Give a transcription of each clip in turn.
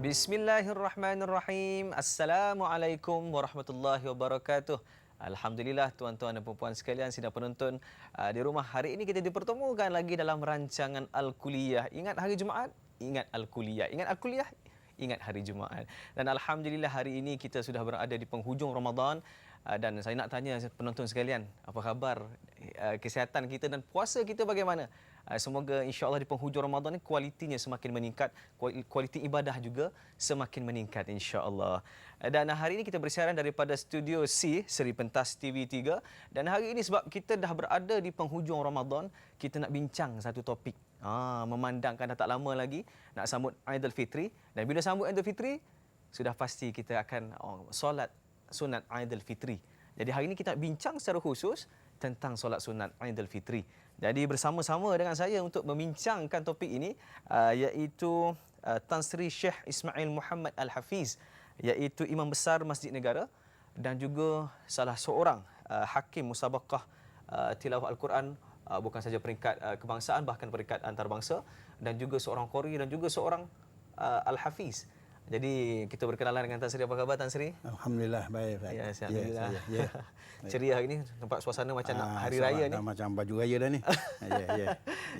Bismillahirrahmanirrahim. Assalamualaikum warahmatullahi wabarakatuh. Alhamdulillah tuan-tuan dan puan-puan sekalian, sidang penonton di rumah. Hari ini kita dipertemukan lagi dalam rancangan Al-Kuliah. Ingat hari Jumaat? Ingat Al-Kuliah. Ingat Al-Kuliah? Ingat hari Jumaat. Dan alhamdulillah hari ini kita sudah berada di penghujung Ramadan. Dan saya nak tanya penonton sekalian, apa khabar kesihatan kita dan puasa kita bagaimana? Semoga insya-Allah di penghujung Ramadan ini kualitinya semakin meningkat, kualiti ibadah juga semakin meningkat insya-Allah. Dan hari ini kita bersiaran daripada Studio C Seri Pentas TV3, dan hari ini sebab kita dah berada di penghujung Ramadan, kita nak bincang satu topik. Memandangkan dah tak lama lagi nak sambut Aidilfitri, dan bila sambut Aidilfitri sudah pasti kita akan solat sunat Aidilfitri. Jadi hari ini kita nak bincang secara khusus tentang solat sunat Aidilfitri. Jadi bersama-sama dengan saya untuk membincangkan topik ini iaitu Tan Sri Syekh Ismail Muhammad Al-Hafiz, iaitu Imam Besar Masjid Negara dan juga salah seorang hakim musabaqah tilawah Al-Quran, bukan saja peringkat kebangsaan, bahkan peringkat antarabangsa, dan juga seorang qari dan juga seorang Al-Hafiz. Jadi kita berkenalan dengan Tan Sri. Apa khabar Tan Sri? Alhamdulillah baik. Ya, alhamdulillah. Ya. Ceria hari ini, nampak suasana macam hari raya ni. Macam baju raya dah ni.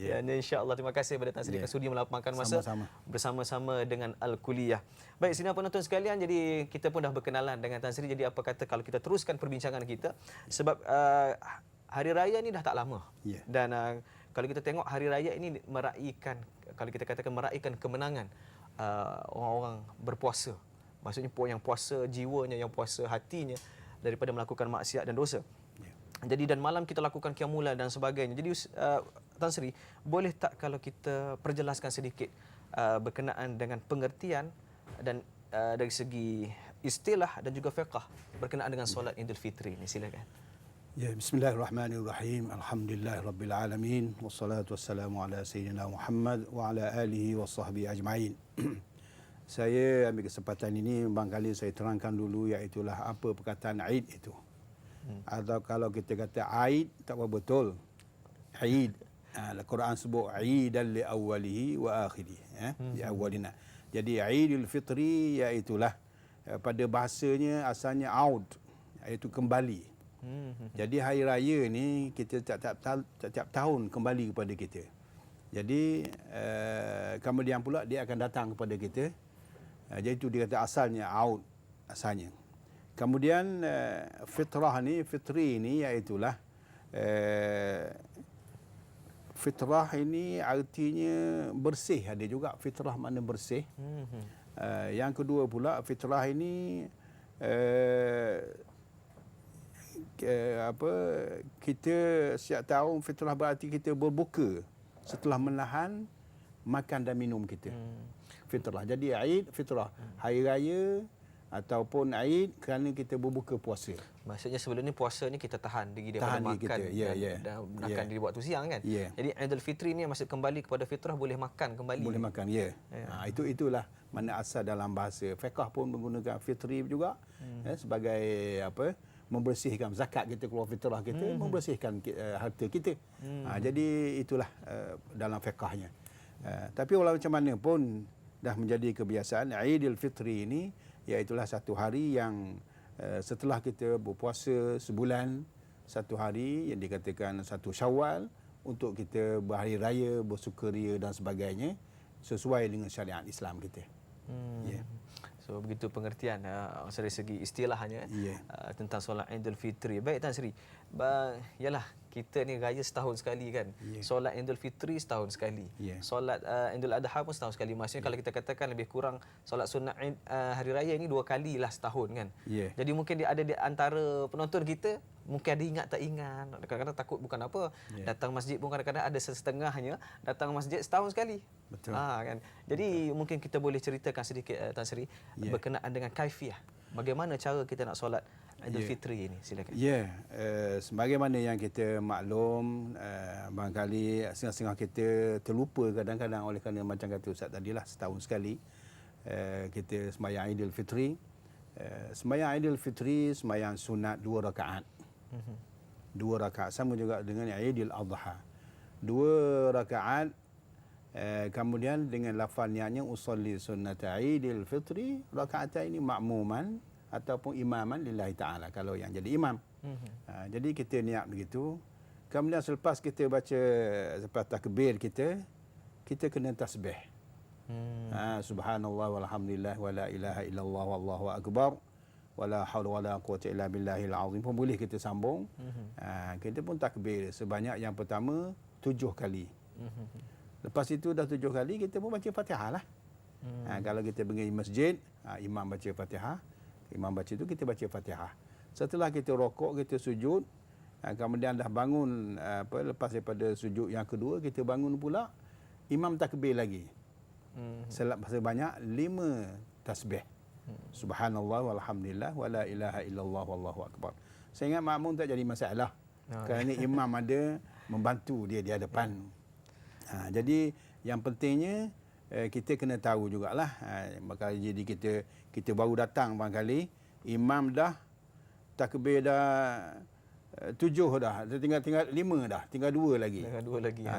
Ya, insya-Allah terima kasih kepada Tan Sri yang sudi meluangkan masa bersama-sama dengan Al-Kuliah. Baik, sidang penonton sekalian, jadi kita pun dah berkenalan dengan Tan Sri. Jadi apa kata kalau kita teruskan perbincangan kita, sebab hari raya ni dah tak lama. Dan kalau kita tengok hari raya ini meraikan, kalau kita katakan meraikan kemenangan orang-orang berpuasa. Maksudnya yang puasa jiwanya, yang puasa hatinya daripada melakukan maksiat dan dosa. Jadi dan malam kita lakukan qiyamul lail dan sebagainya. Jadi Tan Sri, boleh tak kalau kita perjelaskan sedikit berkenaan dengan pengertian dan dari segi istilah dan juga fiqh berkenaan dengan solat Aidilfitri ini, silakan. Ya, bismillahirrahmanirrahim. Alhamdulillahirabbil alamin, wassalatu wassalamu ala sayyidina Muhammad wa ala alihi washabbihi ajma'in. Saya ambil kesempatan ini barangkali saya terangkan dulu iaitu apa perkataan Aid itu. Atau kalau kita kata Aid tak apa betul. Aid, Al-Quran sebut Aidan li awwalihi wa akhirih, di awalina. Jadi Aidul Fitri iaitu pada bahasanya asalnya aud, iaitu kembali. Jadi hari raya ni kita tiap tahun kembali kepada kita. Jadi kemudian pula dia akan datang kepada kita. Jadi itu dia kata asalnya aud asalnya. Kemudian fitrah ni, fitri ni iaitu fitrah ini artinya bersih, ada juga fitrah makna bersih. Yang kedua pula fitrah ini kita setiap tahun fitrah berarti kita berbuka setelah menahan makan dan minum kita. Fitrah. Jadi Aid fitrah, hari raya ataupun Aid kerana kita berbuka puasa. Maksudnya sebelum ni puasa ni kita tahan diri daripada makan dan makan diri waktu siang kan. Jadi Aidilfitri ni maksud kembali kepada fitrah, boleh makan kembali. Boleh makan, itulah mana asal dalam bahasa fiqh pun menggunakan fitri juga sebagai membersihkan zakat kita, keluar fitrah kita, membersihkan harta kita. Jadi itulah dalam fiqhnya. Tapi walau macam mana pun dah menjadi kebiasaan, Aidilfitri ini iaitulah satu hari yang setelah kita berpuasa sebulan, satu hari yang dikatakan satu Syawal, untuk kita berhari raya, bersukaria dan sebagainya sesuai dengan syariat Islam kita. So begitu pengertian dari segi istilahnya tentang solat Aidilfitri. Baik Tan Sri, yalah kita ni raya setahun sekali kan. Solat Aidilfitri setahun sekali. Solat Aidil Adha pun setahun sekali. Maksudnya kalau kita katakan lebih kurang solat sunat hari raya ni 2 kali lah setahun kan. Jadi mungkin ada di antara penonton kita mungkin ada ingat tak ingat. Kadang-kadang takut bukan apa. Datang masjid pun kadang-kadang ada setengahnya datang masjid setahun sekali. Betul. Kan. Jadi mungkin kita boleh ceritakan sedikit Tan Sri berkenaan dengan kaifiah. Bagaimana cara kita nak solat Aidilfitri ini, silakan. Sebagaimana yang kita maklum, barangkali setengah-setengah kita terlupa kadang-kadang oleh kerana macam kata Ustaz tadilah setahun sekali kita sembahyang Aidilfitri. Sembahyang Aidilfitri sembahyang sunat 2 rakaat. 2 rakaat sama juga dengan Aidil Adha. 2 rakaat Kemudian dengan lafaz niatnya usolli sunnata Aidil Fitri raka'ataini ma'muman ataupun imaman lillahi taala kalau yang jadi imam. Jadi kita niat begitu. Kemudian selepas kita baca selepas takbir kita kena tasbih. Subhanallah walhamdulillah wala ilaha illallah wallahu akbar wala haula wala quwwata illa billahil azim pun boleh kita sambung. Kita pun takbir sebanyak yang pertama 7 kali. Lepas itu dah 7 kali kita pun baca Fatihah lah. Kalau kita pergi masjid, imam baca Fatihah, imam baca itu kita baca Fatihah. Setelah kita rokok, kita sujud, kemudian dah bangun lepas daripada sujud yang kedua kita bangun pula, imam takbir lagi. Sebanyak 5 tasbih. Subhanallah walhamdulillah wala ilaha illallah wallahu akbar. Saya ingat makmum tak jadi masalah. Kerana imam ada membantu dia di hadapan. Jadi yang pentingnya kita kena tahu jugalah. Maka jadi kita baru datang barangkali imam dah takbir dah 7 dah, tinggal 5 dah, tinggal 2 lagi.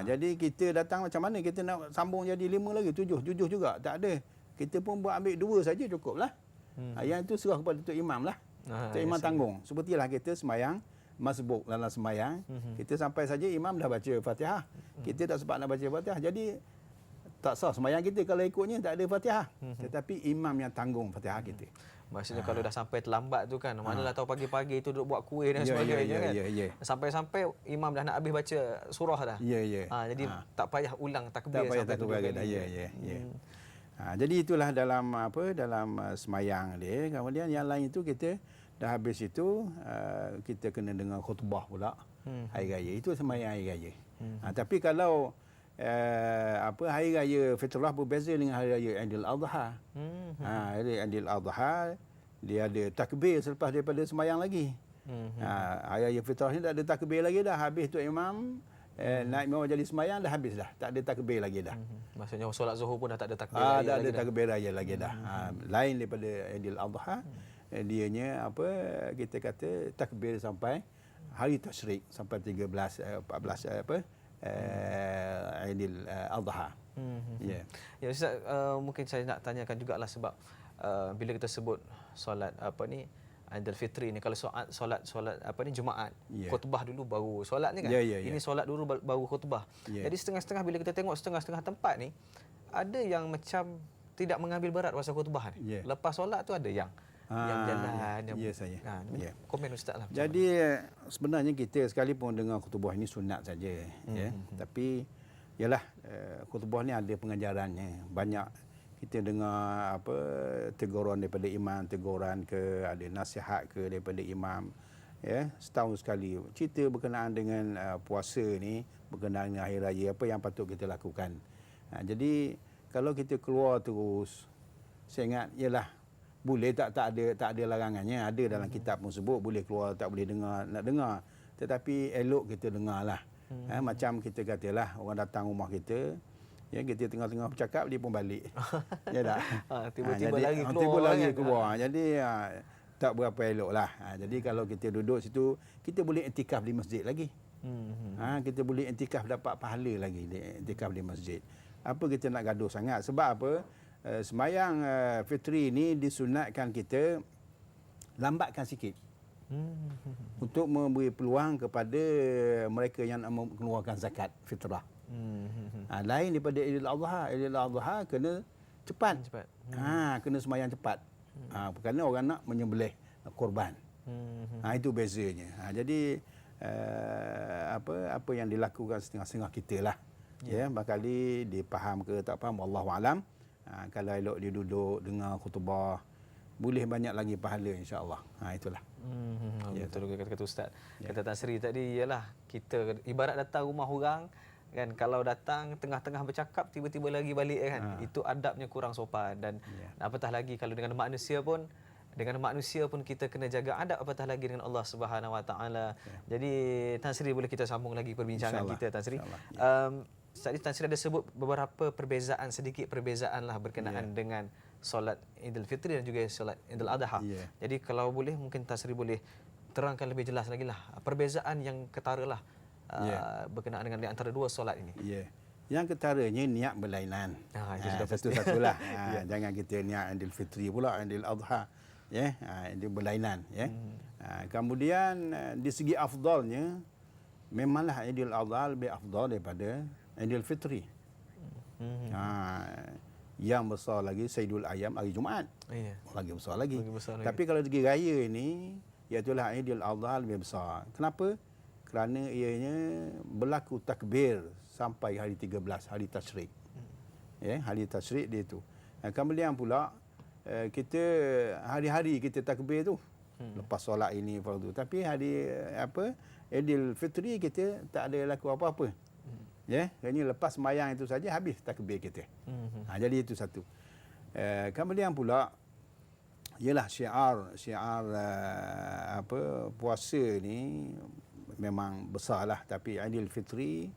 Jadi kita datang macam mana kita nak sambung jadi 5 lagi, 7 juga tak ada. Kita pun buat ambil 2 saja cukuplah. Yang itu serah kepada Tok Imam lah. Tok Imam tanggung. Sepertilah kita semayang masbuk dalam semayang, kita sampai saja imam dah baca Fatihah. Kita tak sempat nak baca Fatihah. Jadi tak sah semayang kita kalau ikutnya tak ada Fatihah. Tetapi imam yang tanggung Fatihah kita. Maksudnya kalau dah sampai terlambat tu kan, manalah tahu pagi-pagi tu duduk buat kuih dan sebagainya kan. Sampai-sampai imam dah nak habis baca surah dah. Jadi tak payah ulang takbir sampai 7 kali. Jadi itulah dalam semayang dia. Kemudian yang lain itu kita dah habis itu kita kena dengar khutbah pula hari raya. Itu semayang hari raya. Tapi kalau hari raya Fitrah berbeza dengan hari raya Aidil Adha. Hari Aidil Adha dia ada takbir selepas daripada semayang lagi. Hari raya Fitrah ni tak ada takbir lagi dah. Habis tu imam naik memang jadi semayang dah habis dah. Tak ada takbir lagi dah. Maksudnya solat Zuhur pun dah tak ada takbir raya lagi. Tak ada takbir raya lagi dah. Lain daripada Aidil Adha. Dianya kita kata takbir sampai hari tasyrik sampai 13 14 Aidil Adha. Ya Ustaz, mungkin saya nak tanyakan jugalah sebab bila kita sebut solat Aidil Fitri ni, kalau solat Jumaat, khutbah dulu baru solat ni kan. Ini solat dulu baru khutbah. Jadi setengah-setengah bila kita tengok setengah-setengah tempat ni ada yang macam tidak mengambil berat masa khutbah ni. Lepas solat tu ada yang jalan. Komen Ustaz lah. Jadi sebenarnya kita sekalipun dengar khutbah ini sunat saja. Tapi yalah, khutbah ni ada pengajarannya. Banyak kita dengar teguran daripada imam, teguran ke, ada nasihat ke daripada imam. Setahun sekali cerita berkenaan dengan puasa ni, berkenaan dengan hari raya, apa yang patut kita lakukan. Jadi kalau kita keluar terus, saya ingat yalah, boleh tak ada larangannya. Ada dalam kitab pun sebut boleh keluar, tak boleh dengar, nak dengar. Tetapi elok kita dengarlah. Macam kita katalah orang datang rumah kita, kita tengah-tengah bercakap dia pun balik. Ya tak? Tiba-tiba lagi keluar. Tiba-tiba keluar. Jadi tak berapa eloklah. Jadi kalau kita duduk situ, kita boleh iktikaf di masjid lagi. Kita boleh iktikaf dapat pahala lagi iktikaf di masjid. Apa kita nak gaduh sangat? Sebab apa? Semayang fitri ini disunatkan kita lambatkan sikit untuk memberi peluang kepada mereka yang nak mengeluarkan zakat fitrah. Lain daripada Aidil Adha. Aidil Adha kena cepat. Kena semayang cepat. Kerana orang nak menyembelih korban. Itu bezanya. Jadi apa yang dilakukan setengah-setengah kita lah. Barangkali dia faham ke tak faham, wallahu alam. Kalau elok dia duduk dengar khutbah, boleh banyak lagi pahala insya-Allah. Itulah. Betul kata Ustaz. Kata Tan Sri tadi ialah kita ibarat datang rumah orang kan, kalau datang tengah-tengah bercakap tiba-tiba lagi balik kan. Itu adabnya kurang sopan. Dan apatah lagi kalau dengan manusia pun kita kena jaga adab, apatah lagi dengan Allah Subhanahu Wa Taala. Jadi Tan Sri, boleh kita sambung lagi perbincangan kita Tan Sri. Tadi Tan Sri ada sebut beberapa sedikit perbezaan lah berkenaan dengan solat Idul Fitri dan juga solat Idul Adha. Jadi kalau boleh mungkin Tan Sri boleh terangkan lebih jelas lagi lah perbezaan yang ketara lah berkenaan dengan antara dua solat ini. Yang ketaranya niat berlainan. Itu sudah pasti. Satu-satulah. Jangan kita niat Aidilfitri pula, Aidil Adha. Ya, itu berlainan. Ya. Kemudian di segi afdalnya, memanglah Aidil Adha lebih afdal daripada Aidilfitri. Yang besar lagi Sayyidul Ayyam hari Jumaat. Lagi besar lagi. Tapi kalau segi raya ini, iaitulah Aidil Adha lebih besar. Kenapa? Kerana ianya berlaku takbir sampai hari 13, hari Tasyrik. Ya, hari Tasyrik dia tu. Kemudian pula kita hari-hari kita takbir tu. Lepas solat ini fardu. Tapi hari Aidilfitri kita tak ada laku apa-apa. Ya, kerana lepas sembahyang itu saja habis takbir kita. Jadi itu satu. Kemudian pula ialah syiar puasa ni memang besarlah, tapi Aidilfitri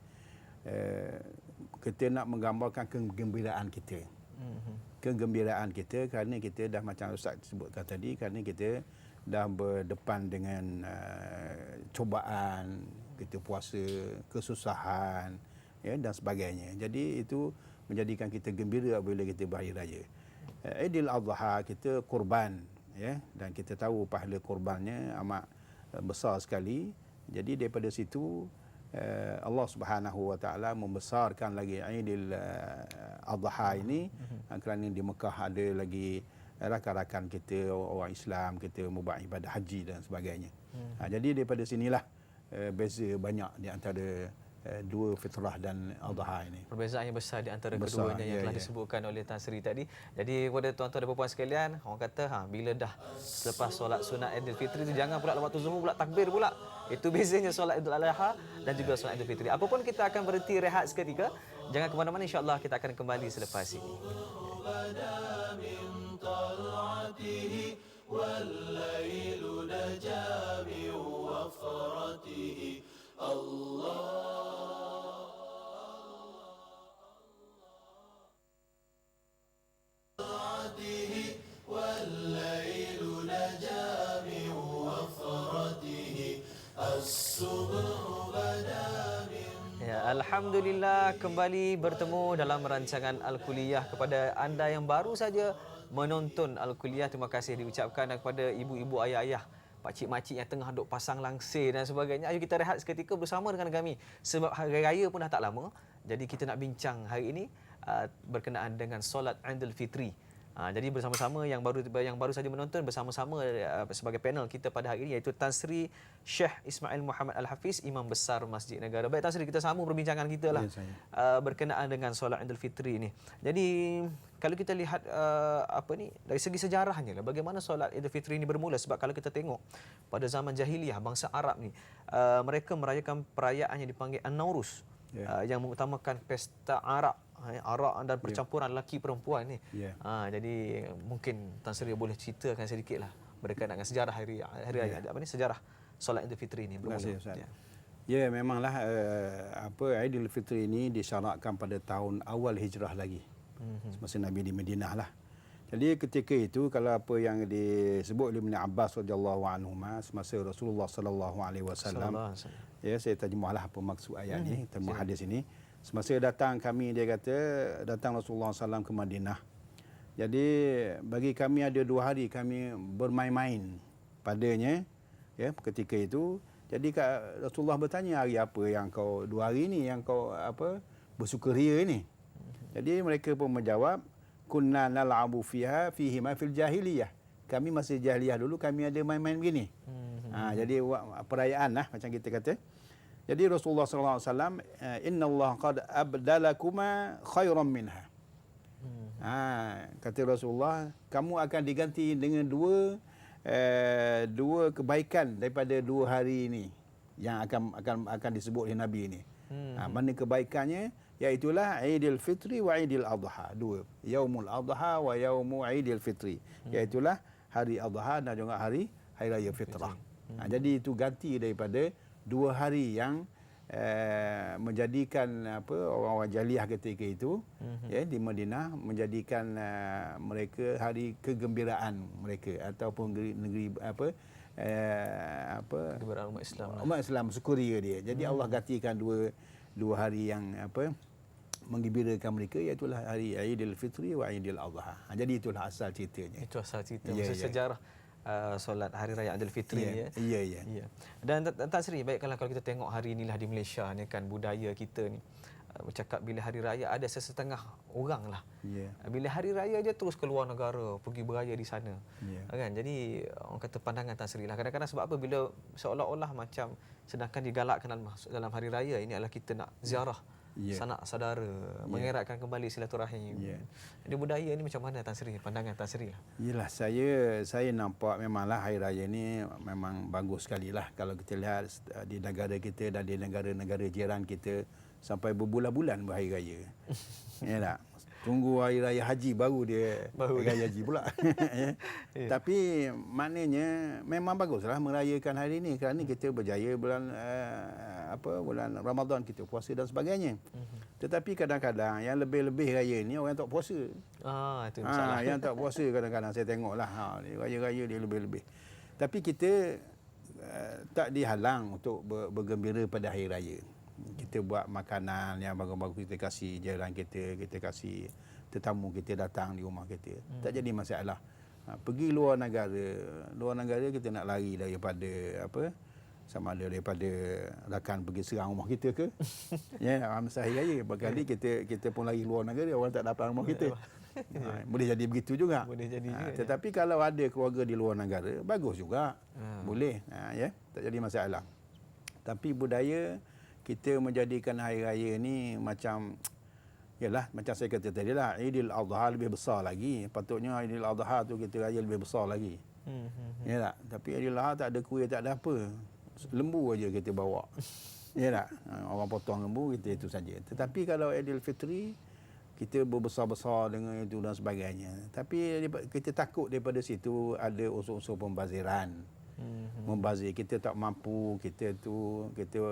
kita nak menggambarkan kegembiraan kita. Kegembiraan kita kerana kita dah macam Ustaz sebutkan tadi, kerana kita dah berdepan dengan cobaan, kita puasa, kesusahan, ya, dan sebagainya. Jadi itu menjadikan kita gembira bila kita berhari raya. Aidil Adha kita kurban, ya, dan kita tahu pahala kurbannya amat besar sekali. Jadi daripada situ Allah Subhanahu Wa Taala membesarkan lagi Aidil Adha ini kerana di Mekah ada lagi rakan-rakan kita orang Islam, kita membuat ibadah haji dan sebagainya. Jadi daripada sinilah beza banyak di antara dua fitrah dan adha ini. Perbezaan yang besar di antara keduanya yang telah disebutkan oleh Tan Sri tadi. Jadi kepada tuan-tuan dan puan sekalian, orang kata bila dah selepas solat sunat Aidilfitri tu jangan pula waktu zuhur pula takbir pula. Itu bezanya solat Idul Adha dan juga solat Aidilfitri. Apapun kita akan berhenti rehat seketika. Jangan ke mana-mana, insya-Allah kita akan kembali selepas ini. Ya, alhamdulillah kembali bertemu dalam rancangan Al-Kuliah. Kepada anda yang baru saja menonton Al-Kuliah, terima kasih diucapkan, dan kepada ibu-ibu, ayah-ayah, pakcik-makcik yang tengah duk pasang langsir dan sebagainya. Ayo kita rehat seketika bersama dengan kami sebab hari raya pun dah tak lama. Jadi kita nak bincang hari ini berkenaan dengan solat Aidilfitri. Jadi bersama-sama yang baru saja menonton, bersama-sama sebagai panel kita pada hari ini iaitu Tan Sri Syekh Ismail Muhammad Al-Hafiz, Imam Besar Masjid Negara. Baik Tan Sri, kita sambung perbincangan kita lah berkenaan dengan solat Aidilfitri ini. Jadi kalau kita lihat dari segi sejarahnya lah, bagaimana solat Aidilfitri ini bermula, sebab kalau kita tengok pada zaman jahiliyah bangsa Arab ni mereka merayakan perayaan yang dipanggil An-Nauruz, yang mengutamakan pesta arak dan percampuran lelaki perempuan ni. Jadi mungkin Tan Sri boleh ceritakan sedikitlah berkaitan dengan sejarah hari raya sejarah solat Aidilfitri ini bermula. Ya, memanglah Aidilfitri ini disyarakkan pada tahun awal hijrah lagi. Semasa Nabi di Madinah lah. Jadi ketika itu kalau apa yang disebut oleh Ibn Abbas radhiyallahu anhuma semasa Rasulullah sallallahu alaihi wasallam, ya, saya terjemahlah apa maksud ayat ni, terjemah hadis ini. Semasa datang Rasulullah SAW ke Madinah. Jadi bagi kami ada 2 hari kami bermain-main padanya, ya, ketika itu. Jadi Rasulullah bertanya, hari apa yang kau 2 hari ni yang kau bersukaria ni? Jadi mereka pun menjawab, kunna nal'abu fihi ma fil jahiliyah. Kami masih jahiliyah dulu kami ada main-main begini. Jadi perayaan lah macam kita kata. Jadi Rasulullah SAW, Inna Allah qad abdalakuma khairan minha. Kata Rasulullah, kamu akan diganti dengan dua kebaikan daripada 2 hari ini yang akan disebut oleh Nabi ini. Mana kebaikannya? Iaitulah Aidilfitri wa Aidil Adha. 2. Yaumul Adha wa Yaumu Aidilfitri. Iaitulah hari Adha dan juga hari Raya Fitrah. Jadi itu ganti daripada 2 hari yang menjadikan orang-orang jahiliyah ketika itu, ya, di Madinah menjadikan mereka hari kegembiraan mereka ataupun negeri kegembiraan umat Islam syukuria dia. Jadi Allah gantikan dua hari yang menggembirakan mereka, iaitu hari Aidil Fitri wa Aidil Adha. Jadi itulah asal ceritanya. Itu asal cerita Ya, ya. sejarah solat Hari Raya Aidilfitri ya. Ya. Ya. Dan Tan Sri, baiklah kalau kita tengok hari inilah di Malaysia ni kan, budaya kita ni bercakap bila hari raya ada sesetengah orang lah. Ya. Bila hari raya je terus keluar negara, pergi beraya di sana. Ya. Kan? Jadi orang kata pandangan Tan Sri lah. Kadang-kadang sebab apa, bila seolah-olah macam sedangkan digalakkan dalam hari raya ini adalah kita nak ziarah sanak saudara, mengeratkan kembali silaturahim. Jadi budaya ni macam mana Tan Sri, pandangan Tan Sri lah? Yalah, saya nampak memanglah hari raya ni memang bagus sekali lah kalau kita lihat di negara kita dan di negara-negara jiran kita sampai berbulan-bulan berhari raya. Ya tak? Tunggu hari raya haji baru dia raya haji pula. Ya. Tapi maknanya memang baguslah merayakan hari ini kerana kita berjaya bulan bulan Ramadan, kita puasa dan sebagainya. Tetapi kadang-kadang yang lebih-lebih raya ni orang tak puasa. Itu masalah. Yang tak puasa kadang-kadang saya tengoklah raya-raya dia lebih-lebih. Tapi kita tak dihalang untuk bergembira pada hari raya. Kita buat makanan yang bagus-bagus, kita kasih jiran kita kasih tetamu kita datang di rumah kita. Tak jadi masalah. Pergi luar negara kita nak lari daripada sama ada daripada rakan pergi serang rumah kita ke. Masa hari raya berkali kita pun lari luar negara, orang tak dapat rumah kita. Boleh jadi begitu juga. Boleh jadi juga. Tetapi kalau ada keluarga di luar negara, bagus juga. Boleh. Tak jadi masalah. Tapi budaya kita menjadikan hari raya ni macam macam saya kata tadi lah, Aidil Adha lebih besar lagi. Patutnya Aidil Adha tu kita raya lebih besar lagi. Ya tak? Tapi Aidil Adha tak ada kuih, tak ada apa. Lembu aja kita bawa. Ya tak? Orang potong lembu, kita itu saja. Tetapi kalau Aidil Fitri, kita berbesar-besar dengan itu dan sebagainya. Tapi kita takut daripada situ ada unsur-unsur pembaziran. Membazir, kita tak mampu, kita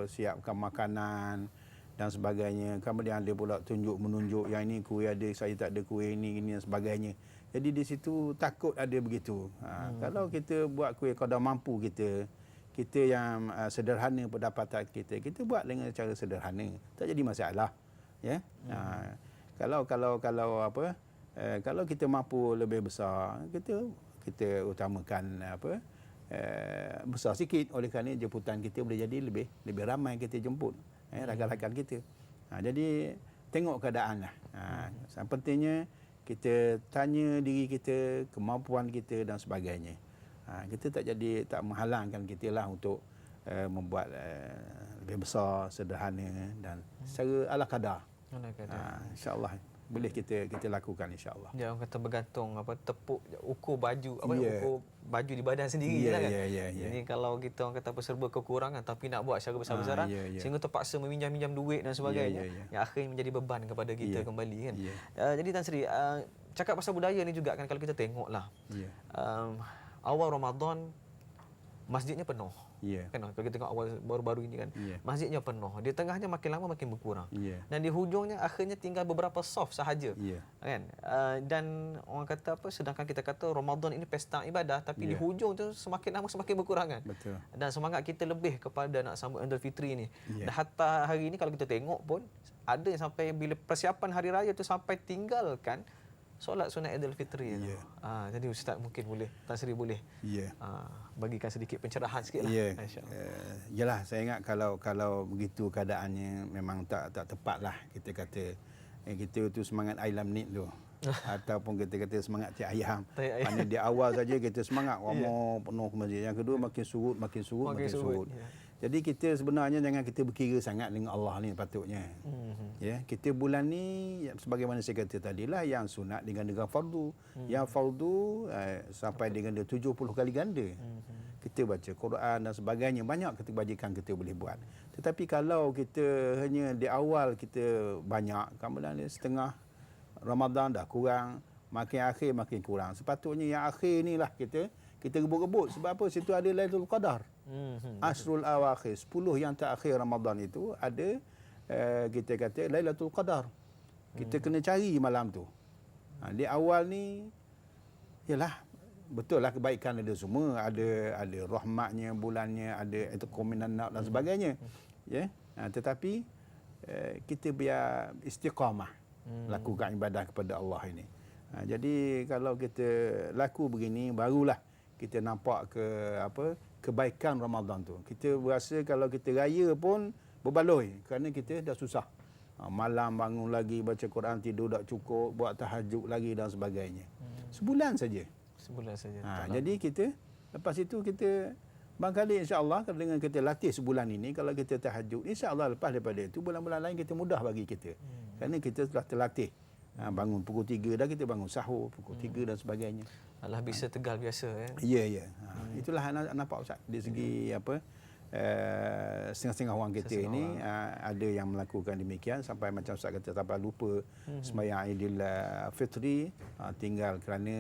siapkan makanan dan sebagainya. Kemudian ada pula menunjuk yang ini kuih ada, saya tak ada kuih ini dan sebagainya. Jadi di situ takut ada begitu. Kalau kita buat kuih kadar mampu kita yang sederhana pendapatan kita buat dengan cara sederhana, tak jadi masalah. Ya. Kalau kita mampu lebih besar, kita utamakan besar sikit, oleh kerana jemputan kita boleh jadi lebih ramai kita jemput rakan-rakan kita. Jadi tengok keadaan lah. Yang pentingnya kita tanya diri kita, kemampuan kita dan sebagainya. Kita tak menghalangkan kita lah untuk membuat lebih besar, sederhana dan secara ala kadar. InsyaAllah boleh kita lakukan, insya-Allah. Ya, orang kata bergantung tepuk ukur baju ukur baju di badan sendiri kan. Jadi kalau kita orang kata serba kekurangan tapi nak buat secara besar-besaran sehingga terpaksa meminjam duit dan sebagainya, yang akhirnya menjadi beban kepada kita kembali kan. Jadi Tan Sri, cakap pasal budaya ni juga kan, kalau kita tengoklah awal Ramadan masjidnya penuh. Kan kalau kita tengok awal baru-baru ini kan, masjidnya penuh. Di tengahnya makin lama makin berkurang. Dan di hujungnya akhirnya tinggal beberapa soft sahaja. Kan? Dan orang kata sedangkan kita kata Ramadan ini pesta ibadah, tapi di hujung tu semakin lama semakin berkurangan. Betul. Dan semangat kita lebih kepada nak sambut Aidilfitri ni. Dan hatta hari ini kalau kita tengok pun ada yang sampai bila persiapan hari raya tu sampai tinggalkan solat sunat Aidilfitri. Jadi Ustaz mungkin boleh, Tan Sri boleh bagikan sedikit pencerahan sikitlah. Yalah, saya ingat kalau begitu keadaannya memang tak tepatlah kita kata kita tu semangat ayam nit tu. Ataupun kita kata semangat tiap ayam. Mana di awal saja kita semangat ramai penuh ke masjid. Yang kedua makin surut. Jadi kita sebenarnya jangan kita berkira sangat dengan Allah ni patutnya. Kita bulan ni sebagaimana saya kata tadilah, yang sunat dengan fardu. Yang fardu sampai dengan 70 kali ganda. Kita baca Quran dan sebagainya, banyak kebajikan kita boleh buat. Tetapi kalau kita hanya di awal kita banyak, kemudian setengah Ramadan dah kurang, makin akhir makin kurang. Sepatutnya yang akhir inilah kita rebut-rebut. Sebab apa? Situ ada Lailatul Qadar. Asrul Awakhir, 10 yang terakhir Ramadan itu ada kita kata Lailatul Qadar. Kita kena cari malam tu. Di awal ni yalah, betul lah kebaikan ada semua, ada rahmatnya, bulannya, ada itu kominan dan sebagainya. Tetapi kita biar istiqamah lakukan ibadah kepada Allah ini. Jadi kalau kita laku begini, barulah kita nampak kebaikan Ramadan tu. Kita berasa kalau kita raya pun berbaloi kerana kita dah susah. Malam bangun lagi, baca Quran, tidur tak cukup, buat tahajud lagi dan sebagainya. Sebulan saja. Sebulan saja. Jadi kita lepas itu kita barangkali insya-Allah dengan kita latih sebulan ini, kalau kita tahajud, insya-Allah lepas daripada itu bulan-bulan lain kita mudah bagi kita. Kerana kita telah terlatih. Bangun pukul 3 dah kita bangun sahur pukul 3 dan sebagainya. Alah bisa tegal biasa Ya. Itulah nampak Ustaz dari segi setengah-setengah orang kita ini ada yang melakukan demikian sampai macam Ustaz kata sampai lupa sembahyang Aidil Fitri, tinggal kerana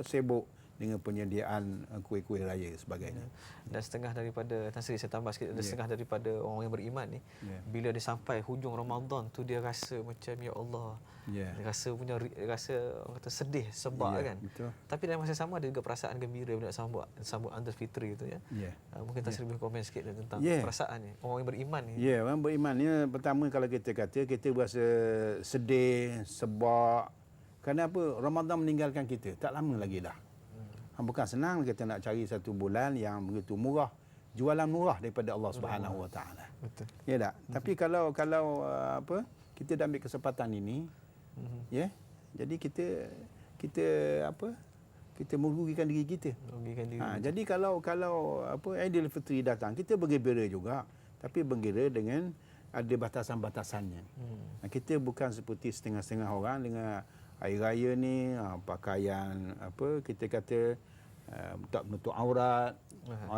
sibuk dengan penyediaan kuih-kuih raya sebagainya. Dan setengah daripada Tan Sri saya tambah sikit, setengah daripada orang yang beriman ni bila dia sampai hujung Ramadan tu dia rasa macam ya Allah. Dia rasa orang kata sedih sebab kan. Betul. Tapi dalam masa sama ada juga perasaan gembira bila nak sambut Aidil Fitri itu ya. Mungkin Tan Sri boleh komen sikit tentang perasaan ni orang yang beriman ni. Orang beriman ni pertama kalau kita kata kita berasa sedih sebab kerana apa? Ramadan meninggalkan kita tak lama lagi dah. Bukan senang kita nak cari satu bulan yang begitu murah, jualan murah daripada Allah Subhanahu Wa Taala. Betul. Ya tak? Tapi kalau kita dah ambil kesempatan ini, jadi kita merugikan diri kita. Jadi kalau Aidil Fitri datang, kita bergembira juga, tapi bergembira dengan ada batasan-batasannya. Kita bukan seperti setengah-setengah orang dengan hari raya ni pakaian kita kata tak menutup aurat,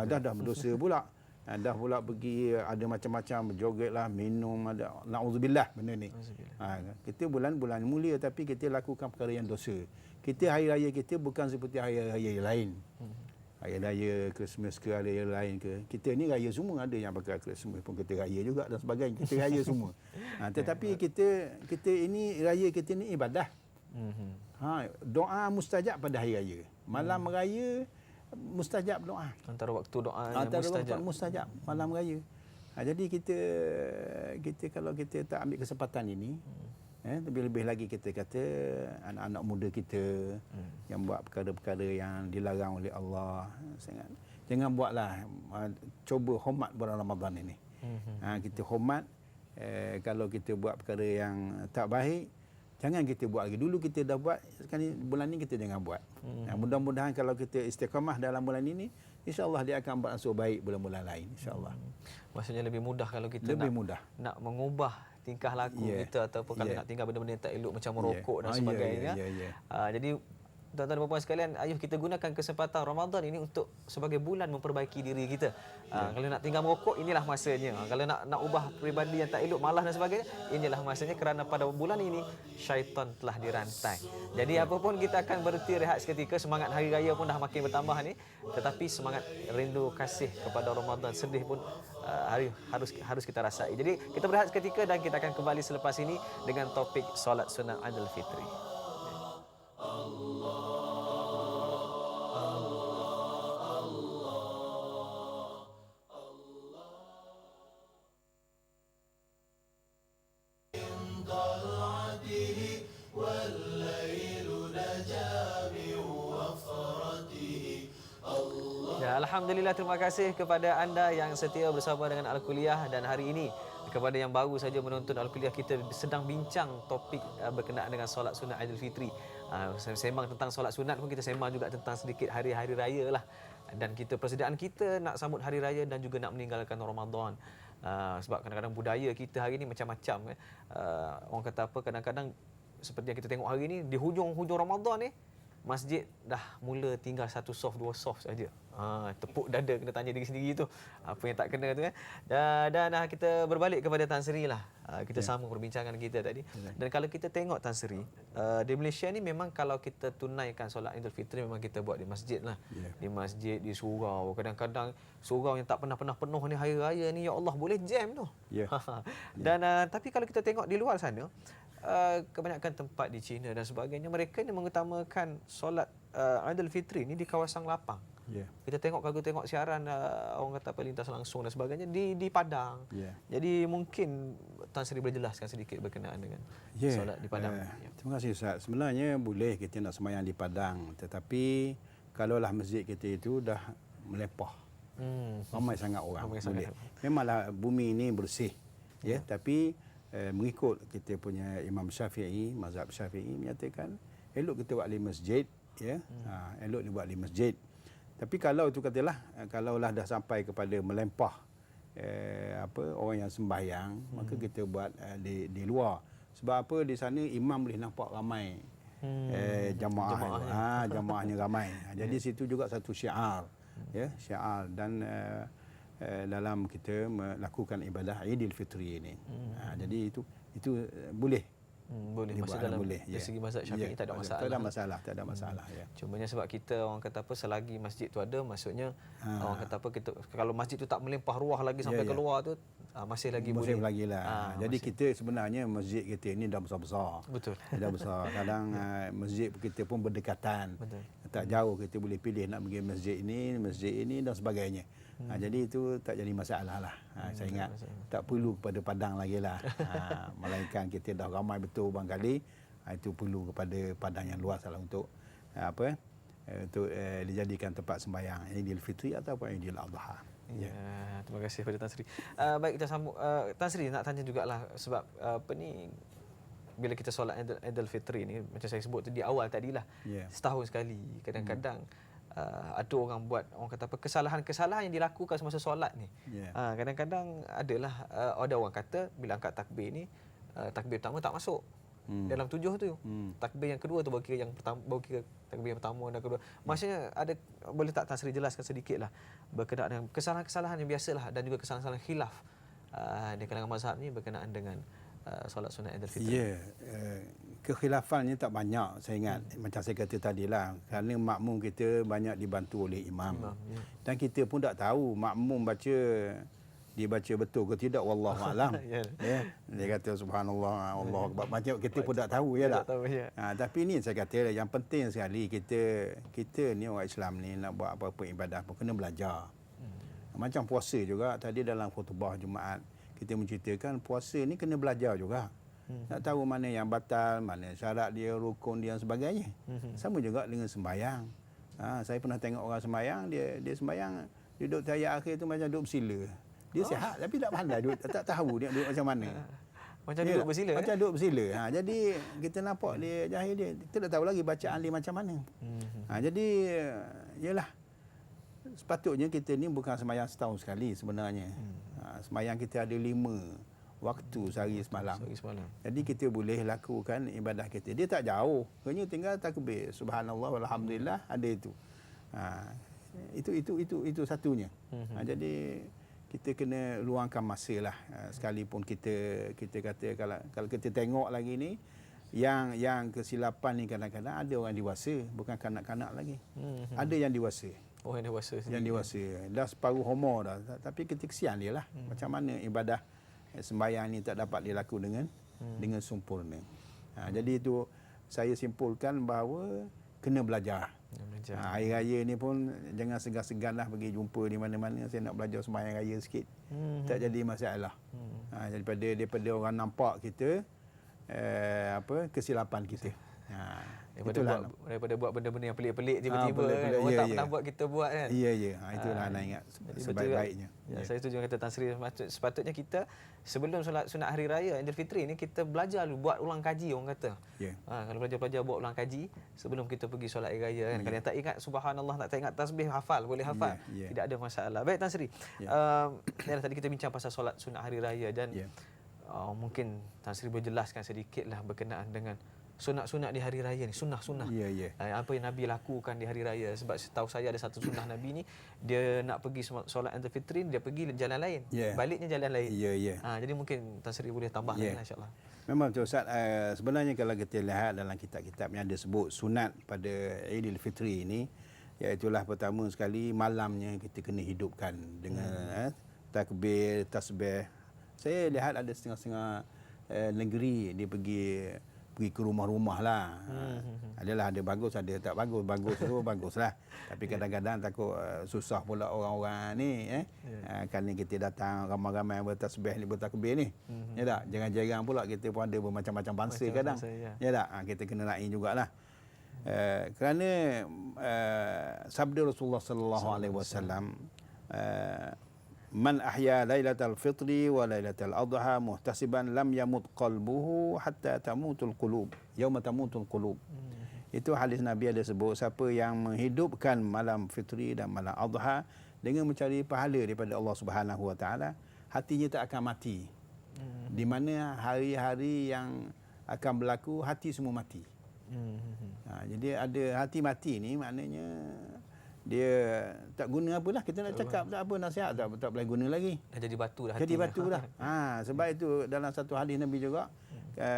dah berdosa pula. Dah pula pergi ada macam-macam berjogetlah, minum, ada naudzubillah benda ni. Kita bulan-bulan mulia tapi kita lakukan perkara yang dosa. Kita hari raya kita bukan seperti hari raya lain. Hari raya Christmas ke hari raya lain ke. Kita ni raya semua, ada yang pakai Christmas pun kita raya juga dan sebagainya. Kita raya semua. Tetapi kita ini raya kita ni ibadah. Doa mustajab pada hari raya. Malam raya mustajab doa. Antara waktu doa antara waktu mustajab malam raya. Jadi kita kalau kita tak ambil kesempatan ini, lebih-lebih lagi kita kata anak-anak muda kita yang buat perkara-perkara yang dilarang oleh Allah, jangan buatlah. Cuba hormat bulan Ramadan ini. Kita hormat. Kalau kita buat perkara yang tak baik, jangan kita buat lagi. Dulu kita dah buat, sekarang bulan ni kita jangan buat. Mudah-mudahan kalau kita istiqamah dalam bulan ini, insya-Allah dia akan beransur baik bulan-bulan lain, insya-Allah. Maksudnya lebih mudah kalau kita nak mengubah tingkah laku kita ataupun kalau nak tinggal benda-benda yang tak elok macam merokok dan sebagainya. Jadi tuan-tuan dan puan sekalian, ayuh kita gunakan kesempatan Ramadan ini untuk sebagai bulan memperbaiki diri kita. Kalau nak tinggal merokok, inilah masanya. Kalau nak ubah peribadi yang tak elok, malas dan sebagainya, inilah masanya kerana pada bulan ini syaitan telah dirantai. Jadi apapun kita akan berhenti rehat seketika, semangat hari raya pun dah makin bertambah ni, tetapi semangat rindu kasih kepada Ramadan, sedih pun harus kita rasai. Jadi kita berehat seketika dan kita akan kembali selepas ini dengan topik solat sunat Aidil Fitri. Alhamdulillah, terima kasih kepada anda yang setia bersama dengan Al-Kuliah, dan hari ini kepada yang baru saja menonton Al-Kuliah, kita sedang bincang topik berkenaan dengan solat sunat Aidil Fitri. Sembang tentang solat sunat pun kita sembang juga tentang sedikit hari-hari raya lah, dan persediaan kita nak sambut hari raya dan juga nak meninggalkan Ramadan. Sebab kadang-kadang budaya kita hari ini macam-macam. Orang kata apa, kadang-kadang seperti yang kita tengok hari ini, di hujung-hujung Ramadan ni masjid dah mula tinggal satu soft, dua soft saja. Tepuk dada, kena tanya diri sendiri tu apa yang tak kena tu kan. Dan kita berbalik kepada Tan Sri lah. Kita sambung perbincangan kita tadi. Dan kalau kita tengok Tan Sri, di Malaysia ni memang kalau kita tunaikan solat Aidil Fitri memang kita buat di masjid lah. Di masjid, di surau. Kadang-kadang surau yang tak pernah penuh ni hari raya ni, ya Allah, boleh jam tu. Dan tapi kalau kita tengok di luar sana, kebanyakan tempat di China dan sebagainya, mereka ni mengutamakan solat Aidil Fitri ni di kawasan lapang. Ya. Kita tengok siaran orang kata apa lintas langsung dan sebagainya di Padang. Ya. Jadi mungkin Tan Sri boleh jelaskan sedikit berkenaan dengan Ya. solat di Padang. Ya. Terima kasih Ustaz. Sebenarnya boleh kita nak sembahyang di Padang, tetapi kalaulah masjid kita itu dah melempah, ramai sangat orang, Ramai boleh. sangat. Memanglah bumi ini bersih, ya. Tapi mengikut kita punya Imam Syafi'i, mazhab Syafi'i menyatakan elok kita buat di masjid, ya. Elok dibuat di masjid. Tapi kalau itu katalah, kalaulah dah sampai kepada melempah orang yang sembahyang, maka kita buat di luar. Sebab apa, di sana imam boleh nampak ramai jamaahnya ramai. Jadi situ juga satu syiar, ya, syiar dan dalam kita melakukan ibadah Aidilfitri ini. Jadi itu boleh. Boleh, masa dalam boleh, dari segi mazhab Syafi'i tak ada masalah. Tak ada masalah, ya. Cumanya sebab kita orang kata apa, selagi masjid tu ada, maksudnya orang kata apa, kita kalau masjid tu tak melimpah ruah lagi sampai keluar tu, masih lagi boleh. Lagi lah. Jadi masih. Kita sebenarnya masjid kita ini dah besar-besar. Betul. Dah besar. Kadang masjid kita pun berdekatan. Betul. Tak jauh kita boleh pilih nak pergi masjid ini dan sebagainya. Jadi itu tak jadi masalah lah. Saya ingat tak perlu kepada Padang lagi lah. Melainkan kita dah ramai betul barangkali, itu perlu kepada Padang yang luas lah untuk untuk dijadikan tempat sembahyang Aidilfitri ataupun Aidil Adha. Ya, terima kasih kepada Tan Sri. Baik, kita sambung. Tan Sri nak tanya jugalah sebab bila kita solat Aidilfitri ni, macam saya sebut tu di awal tadilah, setahun sekali. Kadang-kadang ada orang buat, orang kata apa, kesalahan-kesalahan yang dilakukan semasa solat ni. Kadang-kadang adalah ada orang kata bila angkat takbir ni, takbir pertama tak masuk dalam 7 tu. Takbir yang kedua tu baru kira yang pertama, baru kira takbir yang pertama dan kedua. Maksudnya ada, boleh tak Tan Sri jelaskan sedikitlah berkenaan dengan kesalahan-kesalahan yang biasalah dan juga kesalahan-kesalahan khilaf di kalangan mazhab ni berkenaan dengan solat sunat Aidilfitri. Ya, kekhilafannya tak banyak, saya ingat. Macam saya kata tadilah, kerana makmum kita banyak dibantu oleh imam. Dan kita pun tak tahu makmum dia baca betul ke tidak, wallahu alam. Dia kata subhanallah, Allah akbar. Macam kita pun tak tahu, ya tak? Tapi ni saya kata yang penting sekali, kita ni orang Islam ni nak buat apa-apa ibadah pun kena belajar. Macam puasa juga, tadi dalam khutbah Jumaat kita menceritakan puasa ni kena belajar juga. Nak tahu mana yang batal, mana syarat dia, rukun dia dan sebagainya. Sama juga dengan sembahyang. Saya pernah tengok orang sembahyang, dia sembahyang duduk tahiyat akhir tu macam duduk bersila. Dia sihat tapi tak pandai duduk, tak tahu dia duduk macam mana. Macam duduk bersila. Macam duduk bersila. Jadi kita nampak dia jahil dia. Kita tak tahu lagi bacaan dia macam mana. Jadi yalah, sepatutnya kita ni bukan sembahyang setahun sekali sebenarnya. Sembahyang kita ada 5 waktu sehari semalam. Jadi kita boleh lakukan ibadah kita. Dia tak jauh. Hanya tinggal takbir. Subhanallah walhamdulillah, ada itu. Itu satunya. Jadi kita kena luangkan masa lah. Sekalipun kita kata kalau kita tengok lagi ni, yang kesilapan ni kadang-kadang ada orang dewasa, bukan kanak-kanak lagi. Ada yang dewasa. Oh, yang dewasa sendiri. Yang dewasa. Dah separuh umur dah. Tapi kita kesian dia lah. Macam mana ibadah sembahyang ni tak dapat dilakukan dengan sempurna. Jadi itu saya simpulkan bahawa kena belajar. Hari raya ni pun jangan segan-segan lah pergi jumpa di mana-mana. Saya nak belajar sembahyang raya sikit. Tak jadi masalah. Daripada orang nampak kita kesilapan kita. Daripada buat benda-benda yang pelik-pelik tiba-tiba kan, orang tak pernah buat, kita buat kan. Ya. Itulah nak ingat sebaik-baiknya. Saya setuju dengan kata Tan Sri. Sepatutnya kita sebelum solat sunat hari raya Aidilfitri ni, kita belajar dulu, buat ulang kaji orang kata. Kalau pelajar-pelajar buat ulang kaji sebelum kita pergi solat hari raya kan. Kalau yang tak ingat subhanallah, tak ingat tasbih, hafal, boleh hafal. Tidak ada masalah. Baik Tan Sri. Tadi kita bincang pasal solat sunat hari raya dan mungkin Tan Sri boleh jelaskan sedikitlah berkenaan dengan sunat-sunat di hari raya ni, sunnah-sunnah. Apa yang Nabi lakukan di hari raya. Sebab setahu saya ada satu sunnah Nabi ni, dia nak pergi solat Aidilfitri, dia pergi jalan lain. Baliknya jalan lain. Jadi mungkin Tan Sri boleh tambah lagi insya-Allah. Memang betul Ustaz. Sebenarnya kalau kita lihat dalam kitab-kitab yang ada sebut sunat pada Aidilfitri ini, iaitulah pertama sekali malamnya kita kena hidupkan dengan takbir, tasbih. Saya lihat ada setengah-setengah negeri dia pergi pergi ke rumah-rumah lah. Adalah ada bagus, ada tak bagus. Bagus tu baguslah. Tapi kadang-kadang takut susah pula orang-orang ni kerana kita datang ramai-ramai bertasbih ni, bertakbir ni. Ya tak? Jarang-jarang pula kita pun ada bermacam-macam bangsa kadang. Ya tak? Kita kena lain jugalah. Kerana sabda Rasulullah sallallahu alaihi wasallam, man ahya lailatal fitri wa lailatal adha muhtasiban lam yamut qalbuhu hatta tamutul qulub yauma tamutul qulub. Itu hadis Nabi ada sebut, siapa yang menghidupkan malam fitri dan malam adha dengan mencari pahala daripada Allah Subhanahu wa taala, hatinya tak akan mati. Di mana hari-hari yang akan berlaku hati semua mati. Jadi ada hati mati ni maknanya dia tak guna apalah, kita nak cakap tak apa nasihat tak boleh guna lagi. Dah jadi batu dah Jadi hatinya. batu dah. Sebab itu dalam satu hadis Nabi juga,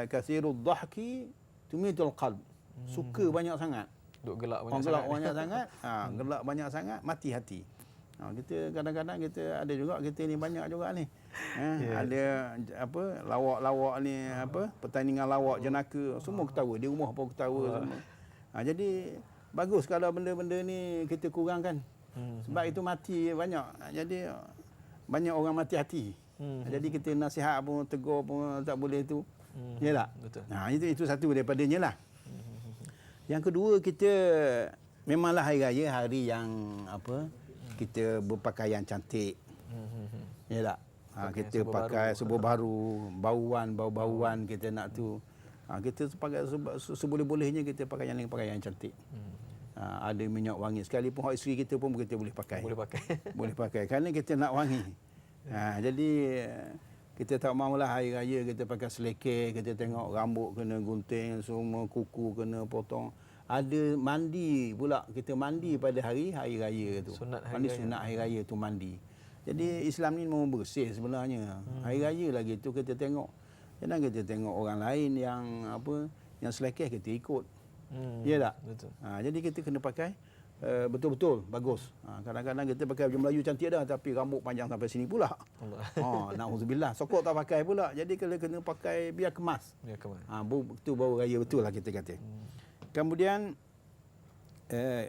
kathirud dhahki tumitul qalb. Suka banyak sangat. Duk gelak banyak Orang sangat. gelak banyak sangat, gelak banyak sangat, mati hati. Kita kadang-kadang kita ada juga, kita ni banyak juga ni. Ada apa lawak-lawak ni, apa pertandingan lawak jenaka, semua ketawa, di rumah pun ketawa semua. Jadi bagus kalau benda-benda ni kita kurangkan. Sebab itu mati banyak. Jadi banyak orang mati hati. Jadi kita nasihat pun, tegur pun tak boleh tu. Ya tak? Betul. Itu satu daripadanya lah. Yang kedua, kita memanglah hari raya hari yang apa, kita berpakaian cantik. Ya tak? Kita pakai serba baru, bau-bauan kita nak tu. Kita pakai seboleh-bolehnya kita pakai yang pakaian cantik. Ada minyak wangi, sekalipun hak isteri kita pun kita boleh pakai. Boleh pakai. Boleh pakai kerana kita nak wangi. Jadi kita tak mahulah hari raya kita pakai selekeh, kita tengok rambut kena gunting semua, kuku kena potong. Ada mandi pula, kita mandi pada hari raya tu. Sunat hari raya. Sunat hari raya tu mandi. Jadi Islam ni memang bersih sebenarnya. Hari raya lagi tu kita tengok. Jangan kita tengok orang lain yang apa, yang selekeh kita ikut. Ya tak? Betul. Jadi kita kena pakai betul-betul bagus. Kadang-kadang kita pakai baju Melayu cantik dah, tapi rambut panjang sampai sini pula. Allah. Na'udzubillah. Sokok tak pakai pula. Jadi kalau kena pakai biar kemas. Biar kemas. Itu baru raya betul lah kita kata. Kemudian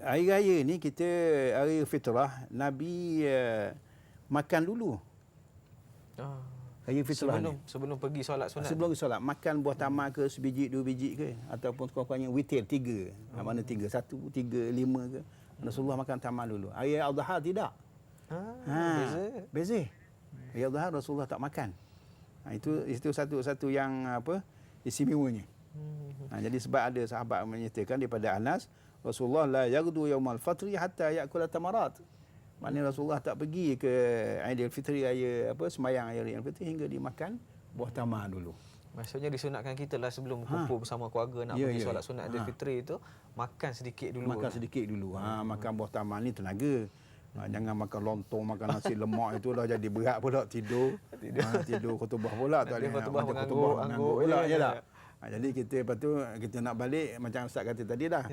hari raya ni kita, hari fitrah, Nabi makan dulu. Hari fitrah sebelum pergi solat sunat. Sebelum solat, makan buah tamar ke, sebiji, 2 biji ke, ataupun sekurang-kurangnya witir 3. Mana 3? 1, 3, 5 ke. Rasulullah makan tamar dulu. Hari Adha tidak. Beza. Hari Adha Rasulullah tak makan. Itu satu yang apa, istimewanya. Jadi sebab ada sahabat menyatakan daripada Anas, Rasulullah la yaghdu yaumal fitri hatta ya'kula tamarat. Maknanya Rasulullah tak pergi ke Aidil Fitri, raya apa, sembahyang Aidil Fitri hingga dimakan buah tamar dulu. Maksudnya disunatkan kita lah sebelum kumpul bersama keluarga nak pergi solat sunat Aidil Fitri itu, makan sedikit dulu. Makan sedikit dulu. Makan buah tamar ni tenaga. Jangan makan lontong, makan nasi lemak, itu dah jadi berat pula, tidur khutbah pula, tak boleh khutbah menganggur pula, ya tak? Jadi kita lepas tu kita nak balik macam Ustaz kata tadi dah.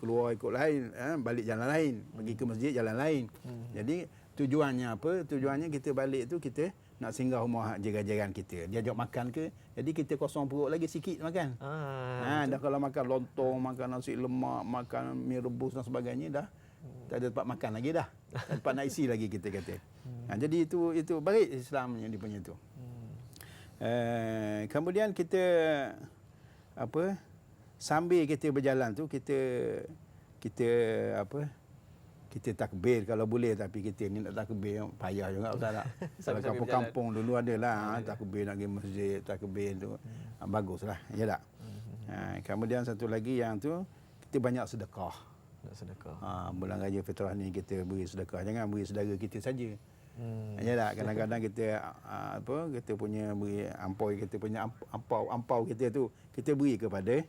Keluar ikut lain, balik jalan lain, pergi ke masjid jalan lain. Jadi tujuannya apa? Tujuannya kita balik tu kita nak singgah rumah jiran-jiran kita. Dia ajak makan ke, jadi kita kosong perut lagi sikit makan. Dah kalau makan lontong, makan nasi lemak, makan mi rebus dan sebagainya, dah tak ada tempat makan lagi dah. Tak ada tempat nak isi lagi kita kata. Jadi itu baik Islam yang dia punya tu. Kemudian kita apa, sambil kita berjalan tu kita apa, kita takbir kalau boleh, tapi kita ni nak takbir payah juga Ustaz tak. Kalau kampung-kampung dulu adalah takbir nak pergi masjid, takbir tu baguslah, ya tak. Kemudian satu lagi yang tu, kita banyak sedekah. Bulan raya fitrah ni kita beri sedekah, jangan beri saudara kita saja. Ya tak, kadang-kadang kita apa, kita punya beri ampau, kita punya ampau kita tu kita beri kepada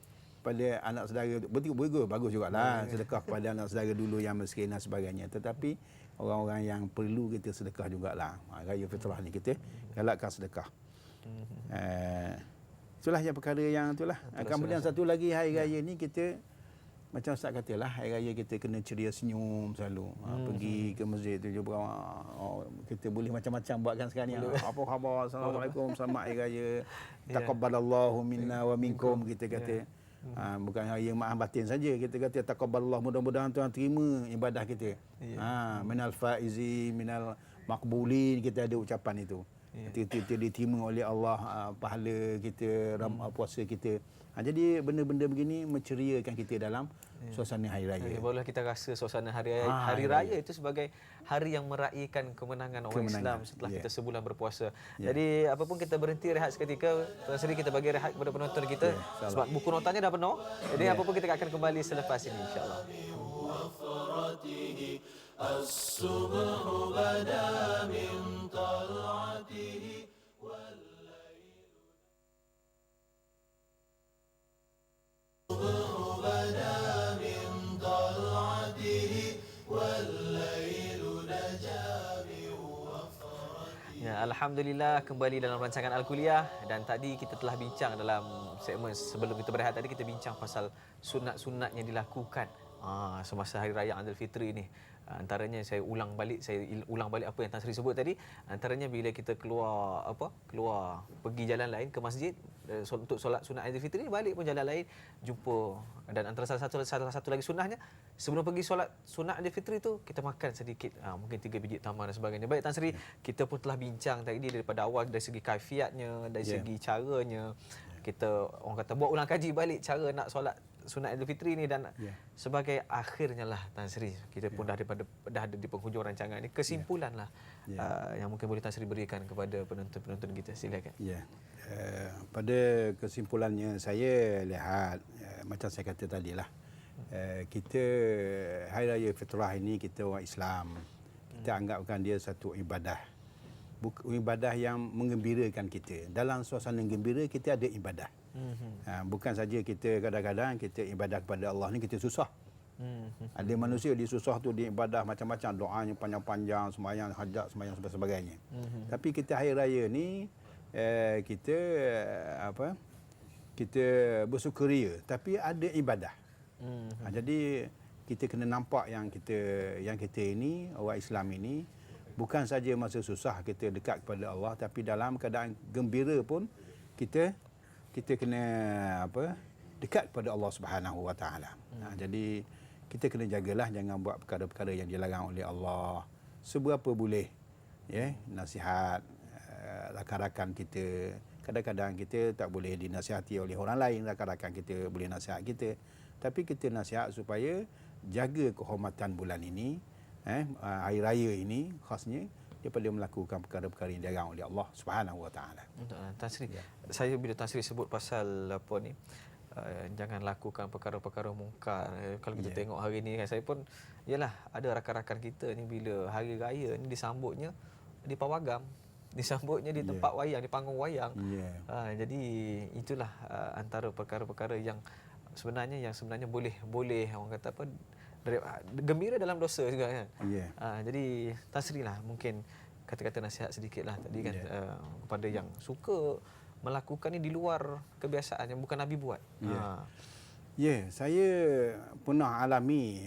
anak saudara. Betul bagus jugalah sedekah kepada anak saudara dulu yang miskin dan sebagainya, tetapi orang-orang yang perlu kita sedekah jugalah. Raya fitrah ni kita galakkan sedekah. Itulah yang perkara yang itulah. Kemudian satu lagi hari raya ni kita macam Ustaz katalah, hari raya kita kena ceria senyum selalu. Pergi ke masjid tu jumpa kita boleh macam-macam buatkan sekarang ni. Apa khabar? Assalamualaikum, selamat hari raya. Taqabbalallahu minna wa minkum, kita kata. Bukan hari maaf batin saja, kita kata taqabbalallah, mudah-mudahan Tuhan terima ibadah kita. Minal faizi minal maqbulin, kita ada ucapan itu. Kita diterima oleh Allah pahala kita, puasa kita. Jadi benda-benda begini menceriakan kita dalam suasana hari raya. Barulah kita rasa suasana hari raya itu sebagai hari yang meraihkan kemenangan orang Islam setelah kita sebulan berpuasa. Jadi apapun kita berhenti rehat seketika, Tuan Sri kita bagi rehat kepada penonton kita sebab buku notanya dah penuh. Jadi apapun kita akan kembali selepas ini insya-Allah. As-subhu bada min tal'atihi. Ya, Alhamdulillah kembali dalam rancangan Al-Kuliah, dan tadi kita telah bincang dalam segmen sebelum kita berehat tadi, kita bincang pasal sunat-sunat yang dilakukan semasa Hari Raya Aidilfitri ini. Antaranya saya ulang balik apa yang Tan Sri sebut tadi. Antaranya bila kita keluar pergi jalan lain ke masjid untuk solat sunat Aidilfitri ni, balik pun jalan lain jumpa. Dan antara salah satu lagi sunnahnya, sebelum pergi solat sunat Aidilfitri tu kita makan sedikit, mungkin 3 biji tamar dan sebagainya. Baik Tan Sri, kita pun telah bincang tadi daripada awal dari segi kaifiatnya, dari segi caranya. Kita orang kata buat ulang kaji balik cara nak solat sunat Aidilfitri ni, dan sebagai akhirnya lah Tan Sri, kita pun dah ada di penghujung rancangan ni, kesimpulan lah yang mungkin boleh Tan Sri berikan kepada penonton-penonton kita. Silakan. Pada kesimpulannya saya lihat macam saya kata tadi lah, kita Hari Raya Fitrah ini kita orang Islam, kita anggapkan dia satu ibadah, ibadah yang menggembirakan kita. Dalam suasana gembira kita ada ibadah. Bukan saja kita kadang-kadang kita ibadah kepada Allah ni kita susah. Ada manusia dia susah tu, dia ibadah macam-macam, doanya panjang-panjang, sembahyang hajat, sembahyang sebagainya. Tapi kita hari raya ni kita kita bersukaria tapi ada ibadah. Jadi kita kena nampak yang kita ini orang Islam ini bukan saja masa susah kita dekat kepada Allah, tapi dalam keadaan gembira pun kita kena dekat kepada Allah Subhanahu Wa Taala. Jadi kita kena jagalah jangan buat perkara-perkara yang dilarang oleh Allah. Seberapa boleh nasihat rakan-rakan kita. Kadang-kadang kita tak boleh dinasihati oleh orang lain, rakan-rakan kita boleh nasihat kita. Tapi kita nasihat supaya jaga kehormatan bulan ini, hari raya ini khasnya, daripada melakukan perkara-perkara yang dilarang oleh Allah Subhanahu Wa Taala. Tan Sri, saya bila Tan Sri sebut pasal apa ni, jangan lakukan perkara-perkara mungkar. Kalau kita tengok hari ni kan, saya pun yalah ada rakan-rakan kita ni bila hari raya ni disambutnya di pawagam, disambutnya di tempat wayang, di panggung wayang. Jadi itulah antara perkara-perkara yang sebenarnya boleh orang kata apa, gembira dalam dosa juga kan. Jadi Tan Sri lah mungkin kata-kata nasihat sedikitlah tadi kan, kepada yang suka melakukan ni di luar kebiasaan yang bukan Nabi buat. Saya pernah alami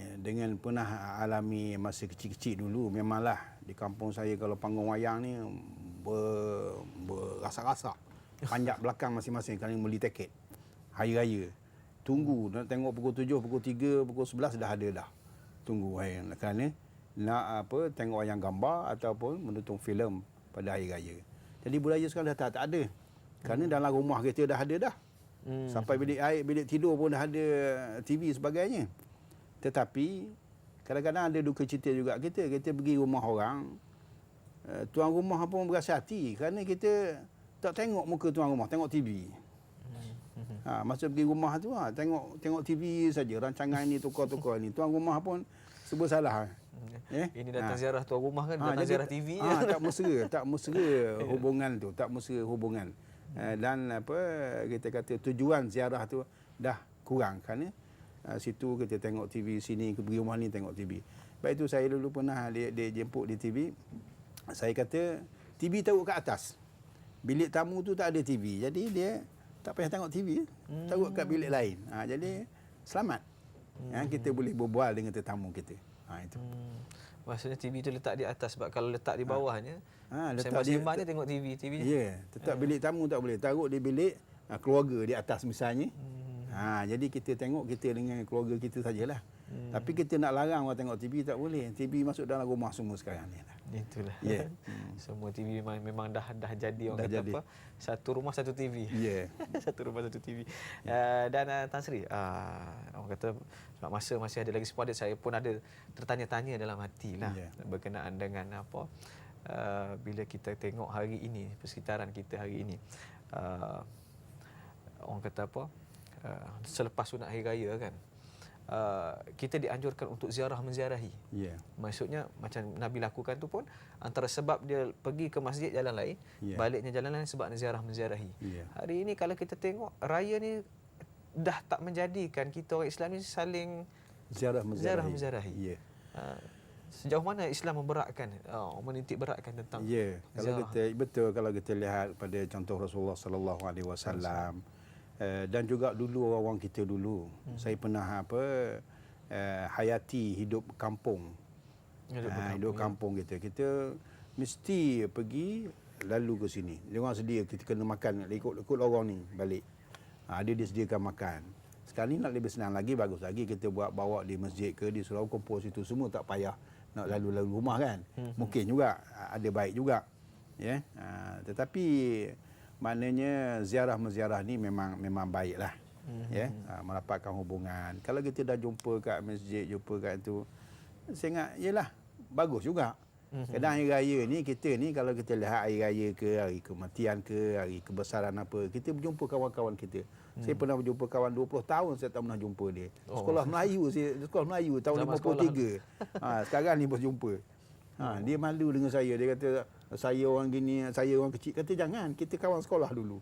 masa kecil-kecil dulu. Memanglah di kampung saya kalau panggung wayang ni berasa-rasa. Panjat belakang masing-masing kali beli tiket hari raya. Tunggu nak tengok pukul 7, pukul 3, pukul 11 dah ada dah. Tunggu kerana nak tengok wayang gambar ataupun menonton filem pada hari raya. Jadi budaya sekarang dah tak ada. Kerana dalam rumah kita dah ada dah. Sampai bilik air, bilik tidur pun dah ada TV sebagainya. Tetapi kadang-kadang ada duka cita juga kita pergi rumah orang, tuan rumah pun berasa hati kerana kita tak tengok muka tuan rumah, tengok TV. Masa pergi rumah tu tengok TV saja, rancangan ini tukar-tukar ini. Tuan rumah pun serba salah. Ini datang ziarah tuan rumah kan, datang ziarah TV. Tak mesra hubungan tu, tak mesra hubungan. Dan kita kata tujuan ziarah tu dah kurang kerana situ kita tengok TV, sini pergi rumah ni tengok TV. Baik itu saya dulu pernah dia jemput di TV. Saya kata TV taruh kat atas. Bilik tamu tu tak ada TV. Jadi dia tak payah tengok TV, taruh kat bilik lain. Jadi selamat. Kita boleh berbual dengan tetamu kita. Itu. Maksudnya TV tu letak di atas, sebab kalau letak di bawahnya, Letak sembang-sembang je tengok TV nya. Ya, tetap bilik tamu tak boleh. Taruh di bilik keluarga di atas misalnya. Jadi kita tengok kita dengan keluarga kita sajalah. Tapi kita nak larang orang tengok TV tak boleh. TV masuk dalam rumah semua sekarang ni lah. Itulah. Ya. Semua TV memang dah jadi orang Dah kata jadi. apa? Satu rumah satu TV. Ya. Satu rumah satu TV. Dan Tan Sri, orang kata masa masih ada lagi sepadan, saya pun ada tertanya-tanya dalam hati lah berkenaan dengan apa bila kita tengok hari ini, persekitaran kita hari ini, orang kata apa, selepas sunat hari raya kan, kita dianjurkan untuk ziarah menziarahi. Maksudnya macam Nabi lakukan tu pun antara sebab dia pergi ke masjid jalan lain, baliknya jalan lain sebab ziarah menziarahi. Hari ini kalau kita tengok raya ni dah tak menjadikan kita orang Islam ni saling ziarah menziarahi. Sejauh mana Islam memberatkan, menitik beratkan tentang kalau kalau kita lihat pada contoh Rasulullah sallallahu alaihi wasallam, dan juga dulu orang kita dulu, saya pernah hayati hidup kampung. Hidup kampung kita mesti pergi lalu ke sini. Dia orang sedia, kita kena makan ikut lorong ni balik. Dia disediakan makan. Sekarang ni nak lebih senang lagi, bagus lagi kita bawa di masjid ke di surau kumpul situ, semua tak payah nak lalu rumah kan. Mungkin juga ada baik juga. Tetapi maknanya ziarah menziarah ni memang baiklah. Merapatkan hubungan. Kalau kita dah jumpa kat masjid, jumpa kat itu, saya ingat yalah bagus juga. Kadang hari raya ni kita ni kalau kita lihat hari raya ke, hari kematian ke, hari kebesaran apa, kita berjumpa kawan-kawan kita. Saya pernah berjumpa kawan 20 tahun saya tak pernah jumpa dia. Sekolah Melayu tahun 53. Sekarang ni berjumpa. Dia malu dengan saya. Dia kata saya orang gini, saya orang kecil. Kata jangan, kita kawan sekolah dulu.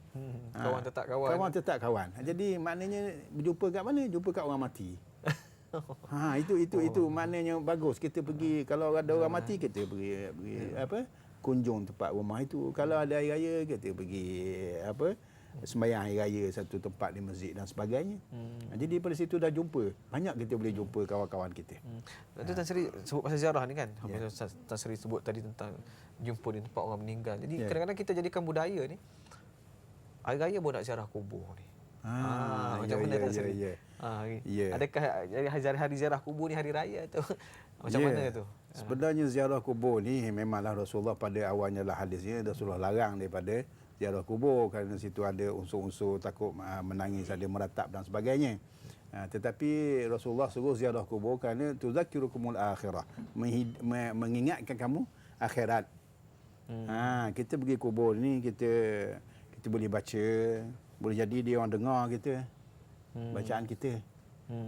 Kawan tetap kawan. Kawan tetap kawan. Jadi maknanya berjumpa kat mana? Jumpa kat orang mati. Itu maknanya bagus. Kita pergi, kalau ada orang mati kita pergi kunjung tempat rumah itu. Kalau ada hari raya kita pergi sembahyang hari raya satu tempat di masjid dan sebagainya. Jadi pada situ dah jumpa. Banyak kita boleh jumpa kawan-kawan kita. Itu Tan Sri sebut pasal ziarah ni kan. Tan Sri sebut tadi tentang jumpa di tempat orang meninggal. Jadi kadang-kadang kita jadikan budaya ni, hari raya pun nak ziarah kubur ni. Macam mana Tan Sri? Adakah hari ziarah kubur ni hari raya atau macam mana tu? Sebenarnya ziarah kubur ni memanglah Rasulullah pada awalnya lah hadisnya Rasulullah larang daripada ziarah kubur kerana situ ada unsur-unsur takut menangis, ada meratap dan sebagainya. Tetapi Rasulullah suruh ziarah kubur kerana tuzakirukumul akhirah, mengingatkan kamu akhirat. Kita pergi kubur ni kita boleh baca, boleh jadi dia orang dengar kita bacaan kita.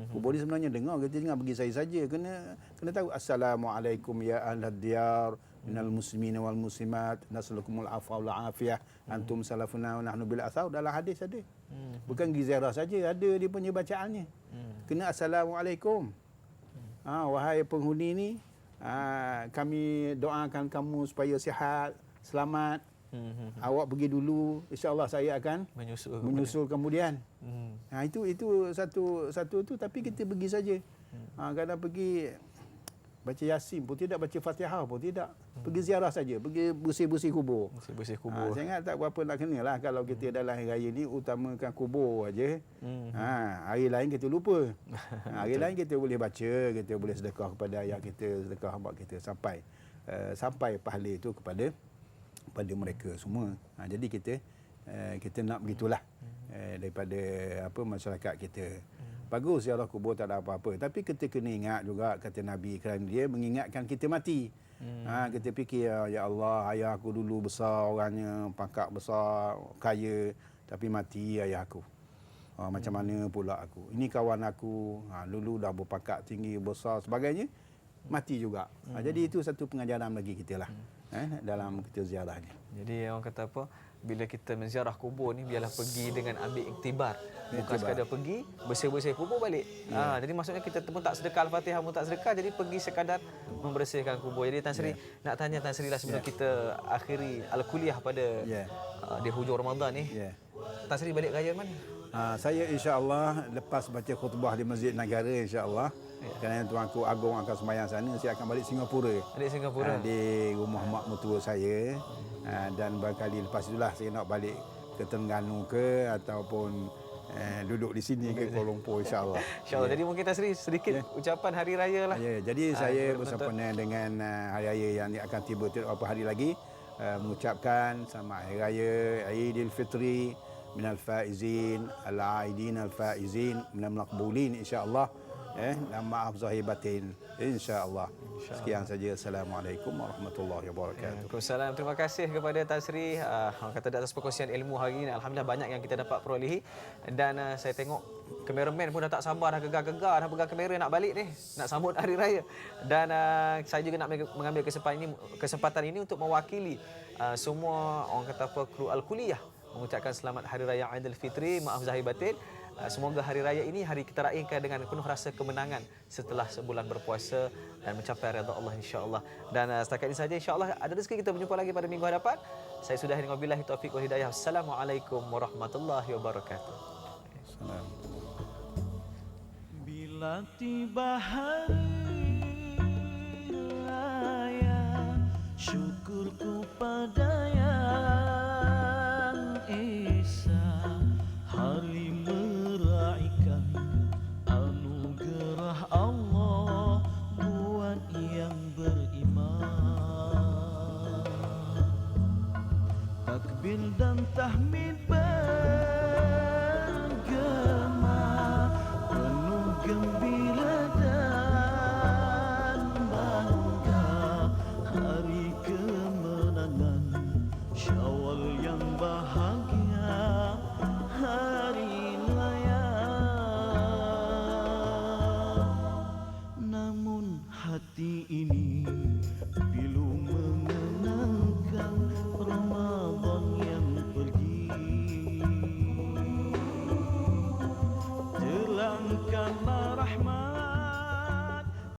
Kubur ni sebenarnya dengar, kita jangan pergi saja. Kena tahu assalamualaikum ya ahlad diyar minal muslimin wal muslimat naslukumul afwa wal afiyah antum salafuna wa nahnu bil athar. Dalam hadis ada. Bukan pergi ziarah saja, ada dia punya bacaannya. Kena assalamualaikum. Wahai penghuni ni, kami doakan kamu supaya sihat, selamat. Awak pergi dulu, insya-Allah saya akan menyusul kemudian. Itu satu tu, tapi kita pergi saja. Kadang pergi baca Yasin pun tidak, baca Fatihah pun tidak. Pergi ziarah saja, pergi bersih-bersih kubur. Saya ingat tak berapa nak kenalah kalau kita dalam hari raya ni utamakan kubur aja. Hari lain kita lupa. Hari lain kita boleh baca, kita boleh sedekah kepada ayah kita, sedekah hamba kita sampai pahala itu kepada mereka semua. Jadi kita nak begitulah daripada masyarakat kita. Bagus ziarah kubur, tak ada apa-apa. Tapi kita kena ingat juga kata Nabi, kerana dia mengingatkan kita mati. Kita fikir ya Allah, ayah aku dulu besar orangnya, pangkat besar, kaya, tapi mati ayah aku. Macam mana pula aku? Ini kawan aku, dulu dah berpangkat tinggi, besar sebagainya, mati juga. Jadi itu satu pengajaran bagi kita lah. Dalam kita ziarah ni. Jadi orang kata apa, bila kita menziarah kubur ni biarlah pergi dengan ambil iktibar. Bukan sekadar pergi bersih-bersih kubur balik. Jadi maksudnya kita pun tak sedekah Al-Fatihah pun tak sedekah, jadi pergi sekadar membersihkan kubur. Jadi Tan Sri nak tanya Tan Sri lah sebelum kita akhiri al-kuliah pada di hujung Ramadan ni. Tan Sri balik raya mana? Saya insya-Allah lepas baca khutbah di Masjid Negara insya-Allah, kerana Tuanku Agong akan sembahyang sana, saya akan balik Singapura. Adik Singapura. Di rumah mak mertua saya. Dan barangkali lepas itulah saya nak balik ke Terengganu ke ataupun duduk di sini ke Kuala Lumpur insya-Allah. InsyaAllah. Jadi mungkin Tasri sedikit ucapan hari raya lah. Ya, jadi saya kepada bersempena dengan hari raya yang akan tiba beberapa hari lagi, mengucapkan selamat hari raya Aidilfitri minal faizin al-aidin al-faizin minal maqbulin insya-Allah. Dan maaf zahir batin insya-Allah. Sekian saja. Assalamualaikum warahmatullahi wabarakatuh. Waalaikumsalam. Terima kasih kepada Tasri. Orang kata di atas perkongsian ilmu hari ini. Alhamdulillah banyak yang kita dapat perolehi. Dan saya tengok kameraman pun dah tak sabar, dah gegar-gegar, dah pegang kamera nak balik ni, nak sambut hari raya. Dan saya juga nak mengambil kesempatan ini untuk mewakili semua orang kata apa kru Al-Kuliah mengucapkan selamat hari raya Aidilfitri, maaf zahir batin. Semoga hari raya ini hari kita raikan dengan penuh rasa kemenangan setelah sebulan berpuasa dan mencapai redha Allah insya-Allah. Dan setakat ini saja, insya-Allah ada rezeki kita berjumpa lagi pada minggu hadapan. Saya sudah dengan wabillahi taufik wal hidayah. Assalamualaikum warahmatullahi wabarakatuh. Bila tiba hari raya, syukurku pada Yang Esa, hari meraihkan anugerah Allah buat yang beriman. Takbir dan tahmid bergema, penuh gembira dan bangga. Hari kemenangan Syawal yang bahagia, hari raya. Namun hati ini pilu mengenangkan Ramadan yang pergi. Terangkanlah rahmat